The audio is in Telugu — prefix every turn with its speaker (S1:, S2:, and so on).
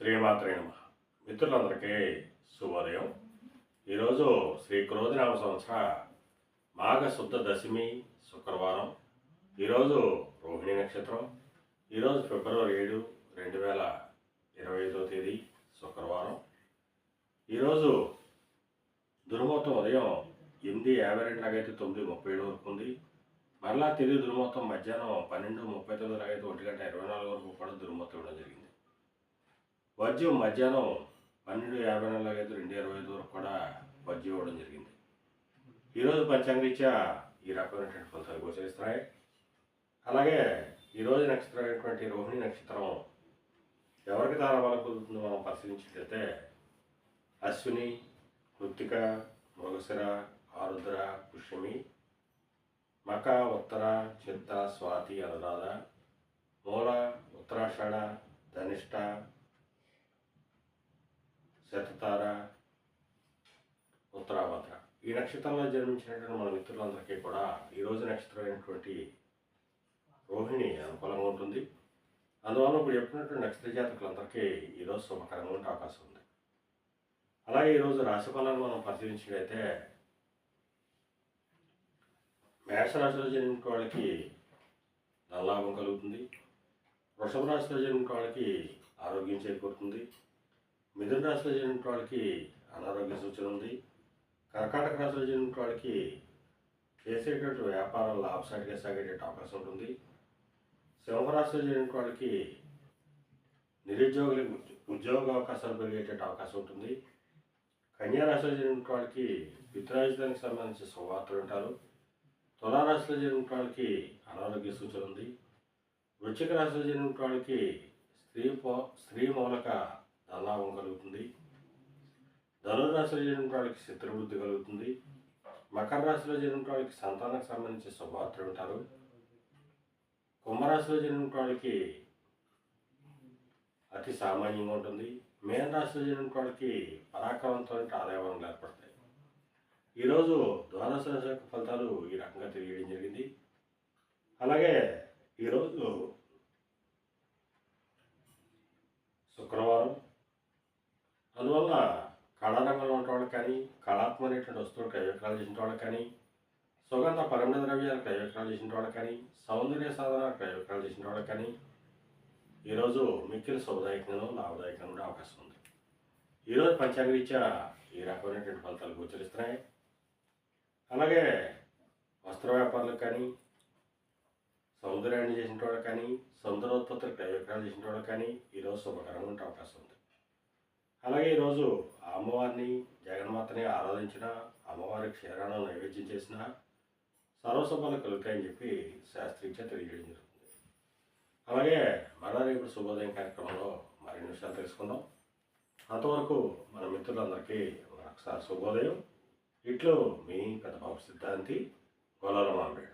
S1: శ్రీమాత్రే నమః. మిత్రులందరికీ శుభోదయం. ఈరోజు శ్రీ క్రోధినామ సంవత్సర మాఘ శుద్ధ దశమి శుక్రవారం. ఈరోజు రోహిణి నక్షత్రం. ఈరోజు ఫిబ్రవరి 7, 2025 తేదీ శుక్రవారం. ఈరోజు దుర్ముహూర్తం ఉదయం 8:52 లాగైతే 9:37 వరకు ఉంది. మరలా తిరిగి దుర్ముహూర్తం మధ్యాహ్నం 12:39 లాగైతే 1:24 వరకు కూడా దుర్ముహూర్తం ఇవ్వడం జరిగింది. వజ్యం మధ్యాహ్నం 12:54 లాగైతే 2:25 వరకు కూడా వజ్యం ఇవ్వడం జరిగింది. ఈరోజు పంచాంగరీత్యా ఈ రకమైనటువంటి ఫలితాలు గోచరిస్తున్నాయి. అలాగే ఈరోజు నక్షత్రం అయినటువంటి రోహిణి నక్షత్రం ఎవరికి తారాబలం కుదురుతుందో మనం పరిశీలించినట్లయితే అశ్విని, కృత్తిక, మృగశిర, ఆరుద్ర, పుష్యమి, మక, ఉత్తర, చిత్త, స్వాతి, అనురాధ, మూల, ఉత్తరాషాఢ, ధనిష్ట, శతతార, ఉత్తరాభద్ర. ఈ నక్షత్రంలో జన్మించినటువంటి మన మిత్రులందరికీ కూడా ఈరోజు నక్షత్రం అయినటువంటి రోహిణి అనుకూలంగా ఉంటుంది. అందువల్ల ఇప్పుడు చెప్పినటువంటి నక్షత్ర జాతకులందరికీ ఈరోజు శుభకరంగా ఉండే అవకాశం ఉంది. అలాగే ఈరోజు రాశి ఫలాలను మనం పరిశీలించినట్లయితే మేషరాశిలో జన్మించిన వాళ్ళకి ధనలాభం కలుగుతుంది. వృషభ రాశిలో జన్మించిన వాళ్ళకి ఆరోగ్యం చేకూరుతుంది. మిథున రాశిలో జన్మించిన వాళ్ళకి అనారోగ్య సూచన ఉంది. కర్కాటక రాశిలో జన్మించిన వాళ్ళకి చేసేటటువంటి వ్యాపారాలు లాభసాటిగా సాగేటట్టు అవకాశం ఉంటుంది. సింహరాశిలో జన్మించిన వాళ్ళకి నిరుద్యోగులకు ఉద్యోగ అవకాశాలు పెరిగేటట్టు అవకాశం ఉంటుంది. కన్యారాశిలో జన్మించిన వాళ్ళకి పితృరాజధానికి సంబంధించిన శుభవార్తలు ఉంటారు. తులారాశిలో జన్మించిన వాళ్ళకి అనారోగ్య సూచన ఉంది. వృశ్చిక రాశిలో జన్మించిన వాళ్ళకి స్త్రీ మూలక ధనలాభం కలుగుతుంది. ధనురాశిలో జన్మించిన వాళ్ళకి శత్రుబుద్ధి కలుగుతుంది. మకర రాశిలో జన్మించిన వాళ్ళకి సంతానానికి సంబంధించి శుభవార్తలు ఉంటారు. కుంభరాశిలో జన్మించిన వాళ్ళకి అతి సామాన్యంగా ఉంటుంది. మేన రాశిలో జన్మించిన వాళ్ళకి పరాక్రమంతో ఆదాయవనలు ఏర్పడతాయి. ఈరోజు ద్వాదశ రాశి యొక్క ఫలితాలు ఈ రకంగా తెలియడం జరిగింది. అలాగే ఈరోజు శుక్రవారం. అందువల్ల కళారంగంలో ఉన్న వాళ్ళకి కానీ, కళాత్మకమైనటువంటి వస్తువులు క్రయ విక్రయాలు చేసిన వాళ్ళకి కానీ, సుగంధ పరిమళ ద్రవ్యాలు క్రయ విక్రయాలు చేసిన వాళ్ళకి కానీ, సౌందర్య సాధన క్రయ విక్రయాలు చేసిన వాళ్ళకి కానీ ఈరోజు మిక్కిలి శుభదాయకంగా లాభదాయకంగా ఉండే అవకాశం ఉంది. ఈరోజు పంచాంగరీత్యా ఈ రకమైనటువంటి ఫలితాలు గోచరిస్తున్నాయి. అలాగే వస్త్ర వ్యాపారులకు కానీ, సౌందర్యాన్ని చేసిన వాళ్ళకి కానీ, సౌందర్యోత్పత్తులు క్రయ విక్రయాలు చేసిన వాళ్ళకి కానీ ఈరోజు శుభకరంగా ఉండే అవకాశం ఉంది. అలాగే ఈరోజు అమ్మవారిని, జగన్మాతని ఆరాధించిన, అమ్మవారికి క్షీరాణం నైవేద్యం చేసిన సర్వశుభాలు కలుగుతాయని చెప్పి శాస్త్రీయంగా తెలియజేయడం జరుగుతుంది. అలాగే మన రేపు శుభోదయం కార్యక్రమంలో మరిన్ని విషయాలు తెలుసుకుందాం. అంతవరకు మన మిత్రులందరికీ మరొకసారి శుభోదయం. ఇట్లో మీ పెద్ద బాబు సిద్ధాంతి గోలాల మామిడి.